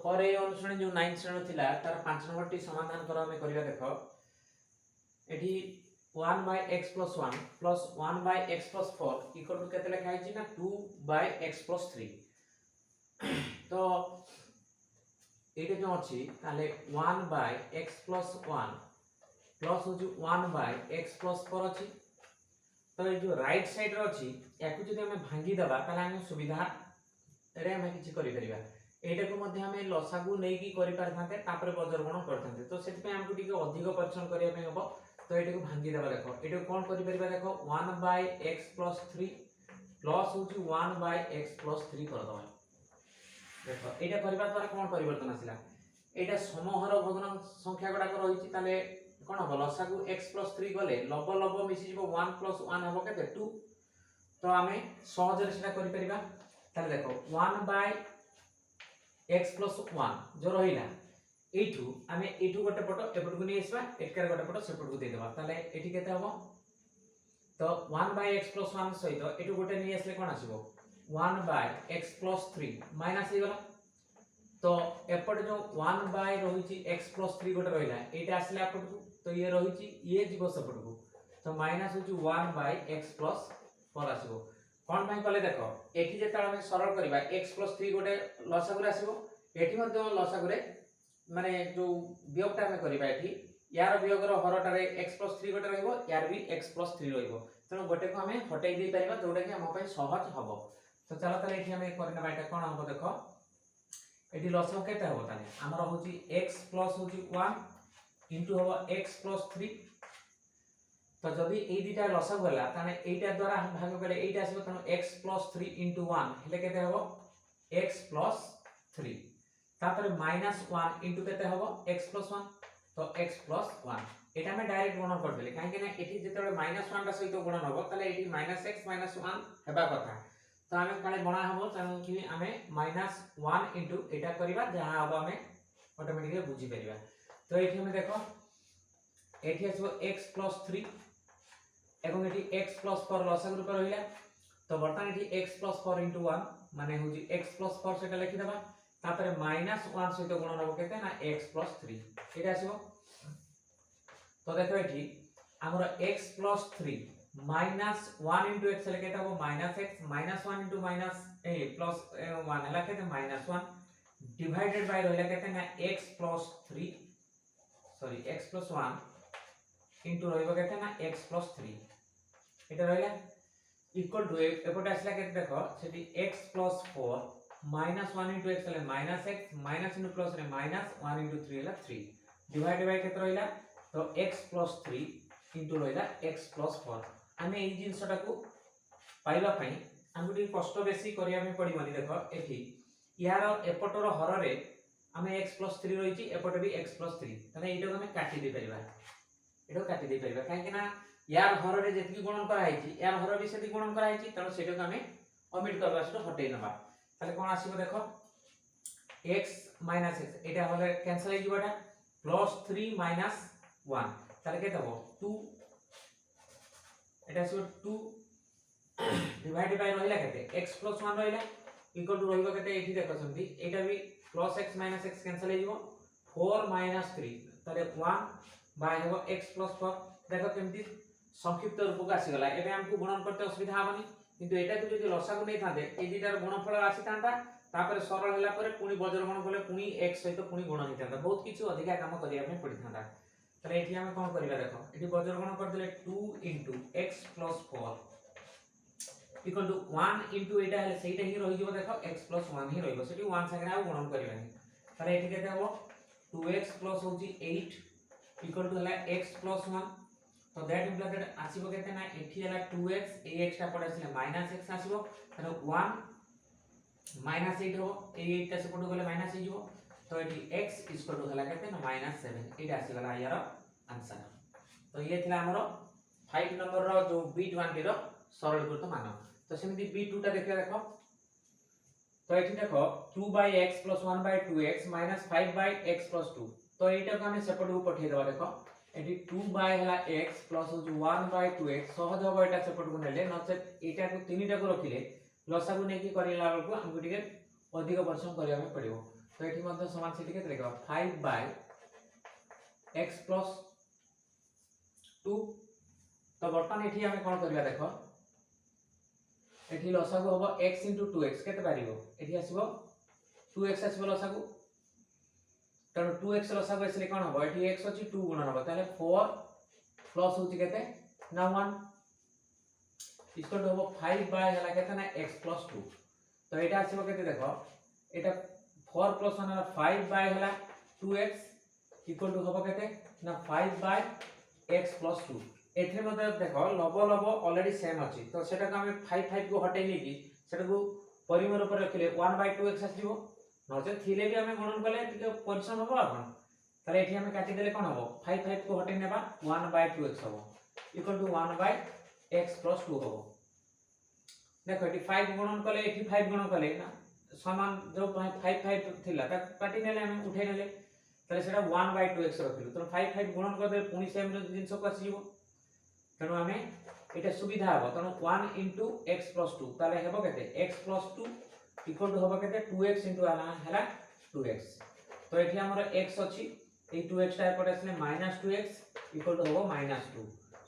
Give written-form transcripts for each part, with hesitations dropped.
पर ये अनुश्रेणी जो 9 श्रेणी थिला तार 5 नंबर टी समाधान करा हमें करिया देखो एठी 1 by x plus 1 plus 1 by x plus 4 equal to केते लिखा है ना 2 by x plus 3 तो एटे जो अछि ताले 1 by x plus 1 प्लस हो 1 by x plus 4 अछि तो ये जो राइट साइड रो अछि याकु जदि हमें भांगी दबा ताले हम सुविधा रे हमें किछि करि परिबा एटा को मध्ये हमें लसागु नै की करि परथांते तापर बजरगण करथांते तो सेति पे हमकु टिके अधिक परिश्रम करिया पे हबो तो एटा को भांगी दबा देखो एटा कोन करि परिबा देखो 1 by x plus 3 प्लस हो 1 by x plus 3 कर दबा देखो एटा करबा द्वारा कोन परिवर्तन आसिला एटा समहर भग्नांश संख्या गुडा को रहिछि ताले कोन हो लसागु x plus 3 गले लब लब मिसि जिवो 1 plus 1 हबो केते 2 तो हमें सहज रे सेटा करि परिबा ताले देखो 1 by x plus 1 जो रहिला एठू हमें एठू गोटे पट एपट को नै आसबा एटकर गोटे पट सेपट को दे देबा ताले एठी केते हबो तो 1 by x plus 1 सहित एठू गोटे नै आसले कोन आसीबो 1 by x plus 3 माइनस हे गला तो एपट जो 1 by रहिछि x plus 3 गोटे रहिला एटा आसले एपट को तो ये रहिछि ये जीवो सेपट को तो माइनस होछि 1 by x plus 4 आसीबो कोन भाई कले देखो एठी जेता हम सरल करबा x plus 3 गोटे लसागु रे आसीबो एठी मध्ये लसागु रे माने जो वियोगटा हम करबा एठी यार वियोग रो हरटा रे x plus 3 गोटे रहइबो यार भी x plus 3 रहइबो तनो गोटे को हम हटाई दे परिबा जोटा कि हम पय सहज हबो तो चलो ताले एठी हम करना बाटा कोन हबो देखो एठी लसागु केते हबो ताले हमर होची x plus होची 1 इनटू हबो x plus 3 तो जदि ए दुटा लसागु होला ताने एटा द्वारा हम भाग करे एटा आसीबो तनो x plus 3 into 1 हेले केते हबो x plus 3 तापर -1 into केते हबो x plus 1 तो x plus 1 एटा में डायरेक्ट गुणन कर देले काहे कि ना एठी जेतबे -1 रा सहित गुणन हबो ताले एठी -x -1 हेबा कथा तो हमें काले बना हबो तनो कि हमें -1 into एटा करबा जहां हबो हमें ऑटोमेटिकली बुझी परिबा तो एठी हमें देखो एठी आसीबो x plus 3 एवं एठी x plus 4 लसागु रूप रहिला तो वर्तमान एठी x plus 4 into 1 माने होजी x plus 4 सेटा लिखि देबा तापर -1 सहित गुणन हबो केते ना x plus 3 एटा आसीबो तो देखो एठी हमर x plus 3 -1 into x लेके तबो -x -1 into plus 1 हला केते -1 डिवाइडेड बाय रहिला केते ना x plus 3 sorry x plus 1 into रहिबो केते ना x plus 3 एटा रहिला इक्वल टू एपट आसला केते देखो सेठी x plus 4 -1 into x ले -x माइनस into प्लस रे -1 into 3 हला 3 डिवाइड बाय केते रहिला तो x plus 3 into रहिला x plus 4 हमें एई जिंसटा को पाइबा पई हमकु टी कष्ट बेसी करिया में पड़िबनी देखो एठी यार एपटर हर रे हमें x plus 3 रहिछि एपट भी x plus 3 तने एटा हमें काटी दे परिबा एटा काटी दे परिबा काहे कि ना यार हर रे जेतकी गुणन करा हैछि यार हर भी सेति गुणन करा हैछि तनो सेटा को हमें ओमिट करबा सेटा हटै नबा ताले कोन आसीबो देखो x x एटा होले कैंसिल हो जिबाटा प्लस 3 -1 ताले केते हो 2 एटा आसीबो 2 डिवाइड बाय रहिला केते x plus 1 रहिला इक्वल टू रहिबो केते एठी देखो सन्ती एटा भी प्लस x x कैंसिल हो जिवो 4 3 ताले 1 बाय हो x plus 4 देखो केमती संक्षिप्त रूप को आसी गला एबे हमकु गुणन करते असुविधा हबनी किंतु एटा को जदि लसागु नै थाते ए दिटार गुणनफल आसी तांता तापर सरल हला परे पुनी बज्रगण कले पुनी x सहित पुनी गुणन हितांता बहुत किछु अधिका काम करिया में पड़ी थांता तले एठी हम कोन करिबा देखो एठी बज्रगण कर देले 2 into x plus 4 equal to 1 into एटा हले सेटा ही रहि जिवो देखो x plus 1 ही रहिबो सेठी 1 संगे आ गुणन करिबानी तले एठी केते हबो 2x plus होची 8 इक्वल टू हला x plus 1 तो दैट इंप्लाइज दैट आसीबो केते ना एठी हला 2x ए x टा पडा आसीला -x आसीबो तनो 1 -8 हो ए 8 टा सेपटो गले माइनस हे जिवो तो एठी x इक्वल टू हला केते ना -7 एटा आसी गला यार आंसर तो ये थिला हमरो 5 नंबर रो जो b20 रो सरलीकृत मान तो सेमि b2 टा देखिया देखो तो एठी देखो 2/x + 1/2x - 5/x + 2 तो एटा को हम सेपटो को पठे देबा देखो एटी 2/x प्लस 1/2x सहज हो एटा सेपट को नेले नचे एटा को तीनटा को रखिले लसा को नेकी करिला बेल को हमको टिके अधिक परिश्रम करिया में पड़िबो तो एठी मध्ये समान सेठी केते लिखबा 5 बाय x प्लस 2। तो बर्तमान एठी हमें कोन करबा देखो एठी लसागु होबो x * 2x केते पारिबो एठी आसीबो 2x आसीबो लसागु तनो 2x लसागु आसीले कोन होबो एठी x अछि 2 गुणन होबो ताले 4 प्लस होची केते ना 1 इक्वल टू 5 बाय हला केते ना x प्लस 2। तो एटा आसीबो केते देखो एटा 4 प्लस 1 हला 5 बाय हला 2x इक्वल टू होबो केते ना 5 बाय x प्लस 2। एथे मध्ये देखो लब लब ऑलरेडी सेम अछि तो सेटा को हम 5 5 को हटाई नै कि सेटा को परिमाण ऊपर रखले 1/2x आसीबो नजे थिले भी हमें गुणन कले टिके परिश्रम होबो आपण ताले एठी हमें काटी देले कोन होबो 5 5 को हटाई नेबा 1/2x होबो इक्वल टू 1/x प्लस 2 होबो। देखो एठी 5 गुणन कले एठी 5 गुणन कले ना समान जो 5 5 थिला ता काटी नेले हम उठै नेले ताले सेटा 1/2x रखिलु तो 5 5 गुणन कर दे पुनी सेम जिंस को आसीबो तनो हमें एटा सुविधा हबो तनो 1 * x + 2 ताले हेबो केते x + 2 इक्वल टू होबो केते 2x * आना हैला 2x। तो एठी हमर x अछि ए 2x टा एपटे असले -2x इक्वल टू होबो -2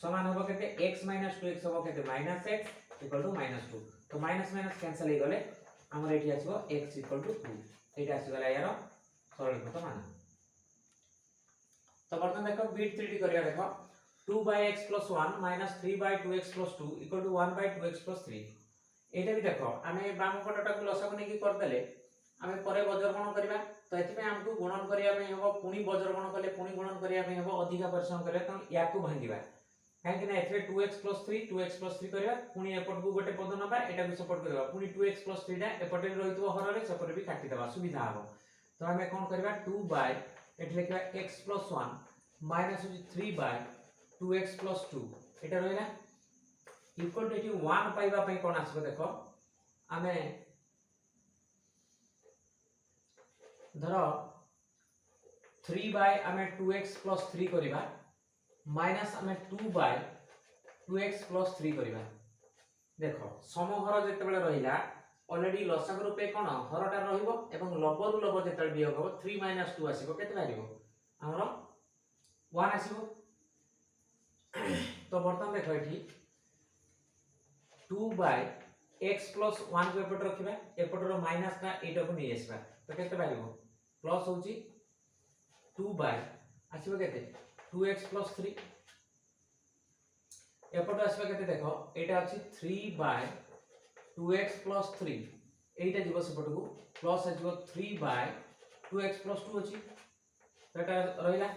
समान होबो केते x - 2x होबो केते -x इक्वल टू -2। तो माइनस माइनस कैंसिल हे गले हमर एठी आसीबो x इक्वल टू 2 एटा आसी गला यार सरलीकृत मान। तो बर्तन देखो बीट 3d करिया देखो 2/x + 1 - 3/2x + 2 equal to 1/2x + 3। एटा भी देखो आमे बाम पटटा को लसागु नै की कर देले आमे परे बजरगण करबा तो एथि में हमकु गुणन करिया में हेबो पुनी बजरगण कले पुनी गुणन करिया में हेबो अधिका परिश्रम करे त या को भांगीबा काहे कि ना एथरे 2x + 3 करबा पुनी एपट को गोटे पद नबा एटा को सपोर्ट करबा पुनी 2x + 3 टा एपटे रहितो हररे सपोर्ट भी काटी देबा सुविधा हबो। तो हमें कोन करबा 2 बाय एथि लिखबा x + 1 माइनस 3/2x + 2 एटा रहला इक्वल टू एठी 1 पाइबा पई कोन आसबो देखो आमे धरो 3 बाय आमे 2x + 3 करिबा माइनस आमे 2/2x + 3 करिबा देखो समहर जेते बेले रहिला ऑलरेडी लसागु रूपे कोन हरटा रहिबो एवं लबरु लब जेते भी होबो 3 - 2 आसीबो केते बारिबो हमरो 1 आसीबो। तो बर्तन देखो एठी 2/x + 1 को एपट रखिबा एपटर माइनस का एटा को नै आसीबा तो केते बारिबो प्लस होची 2 बाय आसीबो केते 2x + 3 एपट आसीबा केते देखो एटा अछि 3/2x + 3 एटा जीवो सेपट को प्लस आसीबो 3/2x + 2 अछि एटा रहिला।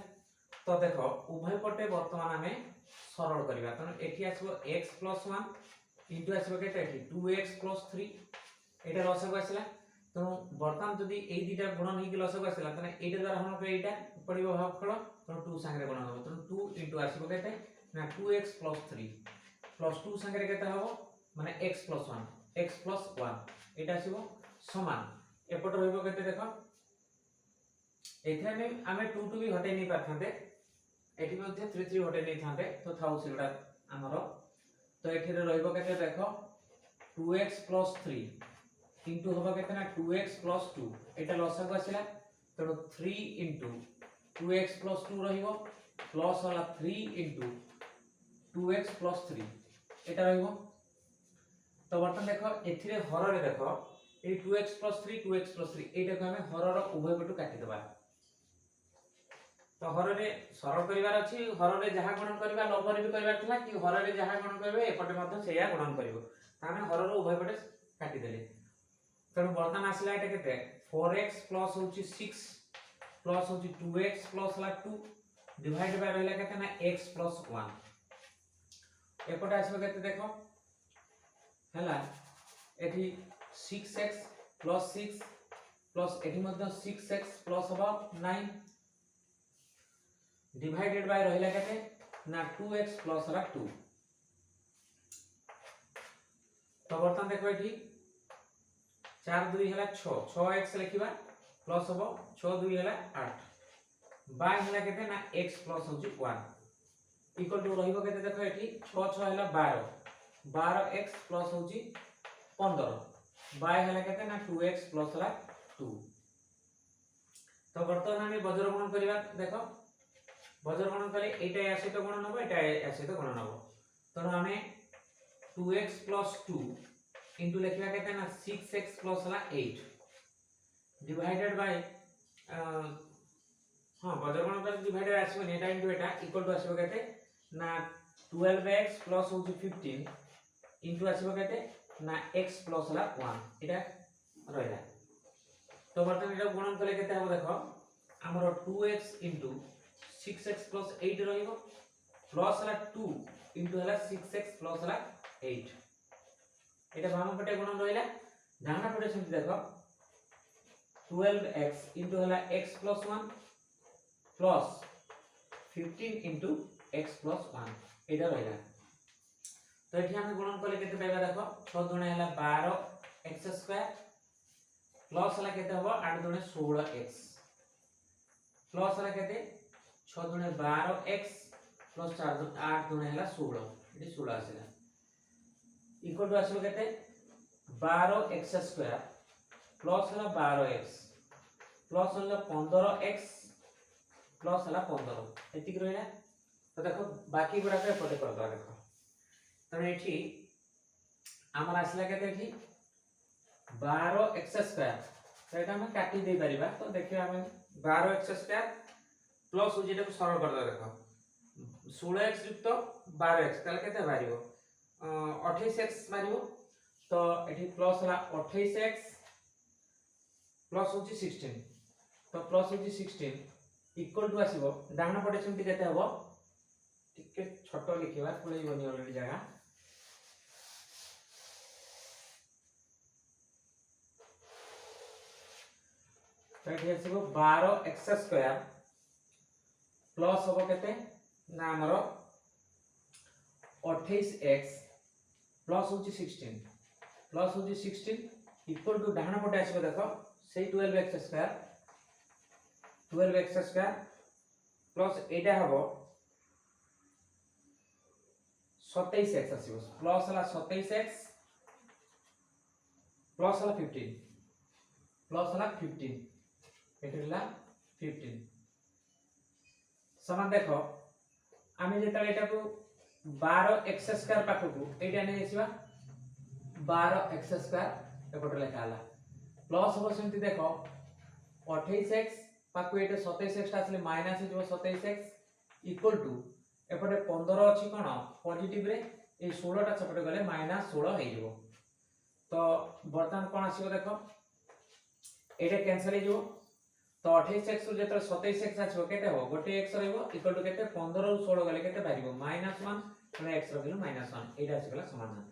तो देखो उभय पटे वर्तमान हमें सरल करबा त एठी आसीबो x + 1 इनटू आसीबो केते एठी 2x + 3 एटा लसागु आसीला तो वर्तमान जदी ए दिटा गुणन हे कि लसागु आसीला तने एटा द्वारा हम पे एटा पडिबो भागफल तो 2 संगे गुणन हो तो 2 इनटू आसीबो केते ना 2x + 3 + 2 संगे केते होबो माने x + 1 एटा आसीबो समान एपट रहइबो केते देखो एथे हमें 2 2 भी हटै नै पाथांते एठी मध्ये 3 3 हटै नै थांते तो थाउ सिगडा हमरो तो एठी रे रहइबो केते देखो 2x + 3 इनटू होबो केते ना 2x + 2 एटा लसागु आसीला तो 3 इनटू 2x + 2 रहिबो प्लस वाला 3 इनटू 2x + 3 एटा रहिबो। तो बर्तन देखो एथि रे हर रे देखो ए 2x + 3 एटा को हमें हर रो उभय पटु काटी देबा तो हर रे सरल करिवार अछि हर रे जहा गुणन करबा लबर भी करबार थिला कि हर रे जहा गुणन करबे एपटे मध्ये सेया गुणन करबो तामे हर रो उभय पटे काटी देले तनो बर्तन आसला एटा केते 4x प्लस होची 6 प्लस होची 2x plus La 2 divide by रहला केते ना x + 1 एपटे आसबो केते देखो हला एठी 6x + 6 प्लस एठी मध्ये 6x प्लस होबा 9 डिवाइडेड बाय रहला केते ना 2x प्लस ला 2 तो बर्तन देखो एठी 4 2 हला 6 6x लिखिबा प्लस होबो 6 2 हला 8 बाय हला केते ना x प्लस होची 1 इक्वल टू रहिबो केते देखो एठी 6 6 हला 12 12x प्लस होची 15 बाय हला केते ना 2x प्लस ला 2 तो बर्तमान आम बज्र गुणन करवा देख बज्र गुणन कले एटा या सहित गुणन हबो एटा या सहित गुणन हबो तेणु आम 2x + 2 इंटू लिखा केते ना 6x + 8 डिवाइडेड बाय हां बज्र गुणन कर divided आसीबो Etah into Etah equal to आसीबो केते ना 12x + होची 15 इंटू आसीबो केते ना x + 1 एटा रहला तो बर्तमान एटा गुणन कले केते हबो देखो हमरो 2x * 6x + 8 रहिबो प्लस हला 2 इंटू हला 6x + 8 एटा बाम पटे गुणन रहिला डाना पटे सेमति देखो 12x इंटू हला x + 1 प्लस 15 इंटू x + 1 एटा रहिला तो एठी हम गुणन कले केते पाइबा देखो 6 दुणे हला 12x² प्लस हला केते हबो 8 दुणे 16x प्लस हला केते 6 दुणे 12x प्लस 4 दुणे 8 दुणे हला 16 एटी 16 आसीला इक्वल टू आसीबो केते 12x² प्लस हला 12x प्लस हला 15x प्लस हला 15 एति कि रहला तो देखो बाकी गुडा के पटे कर दो देखो तने एठी हमर आसीला केते एठी 12x² तो एटा हम काटी दे परिबा तो देखियो हम 12x² प्लस हो जेटा को सरल कर दो देखो 16x युक्त 12x ताले केते बारिबो 28x बारिबो तो एठी प्लस हला 28x प्लस होची 16 तो प्लस होची 16 इक्वल टू आसीबो डाना पटे सेमति केते हबो टिके छोटो लिखिबा पुलै बनी ऑलरेडी जगह तो एठी आसीबो 12x² प्लस हबो केते ना हमरो 28x प्लस होची 16 इक्वल टू डाना पटे आसीबो देखो सेही 12x² प्लस एटा हबो 27x आसीबो प्लस हला 27x प्लस हला 15 एटला 15 समान देखो आमे जेता एटा को 12x² पाखकू एटा नै आसीबा 12x² एपटे लेखा हला प्लस हो सेमति देखो 28x पाखकू एटा 27x आसले माइनस हो 27x इक्वल टू एपटे 15 अछि कोन पॉजिटिव रे ए 16 टा सेपटे गले -16 हे जिवो तो वर्तमान कोन आसीबो देखो एटा कैंसिल हे जिवो तो 28x रु जेतर 27x आछो केते हो गोटे x रहइबो इक्वल टू केते 15 रु 16 गले केते बारिबो -1 माने x रहिलो -1 एटा आसीगला समाधान।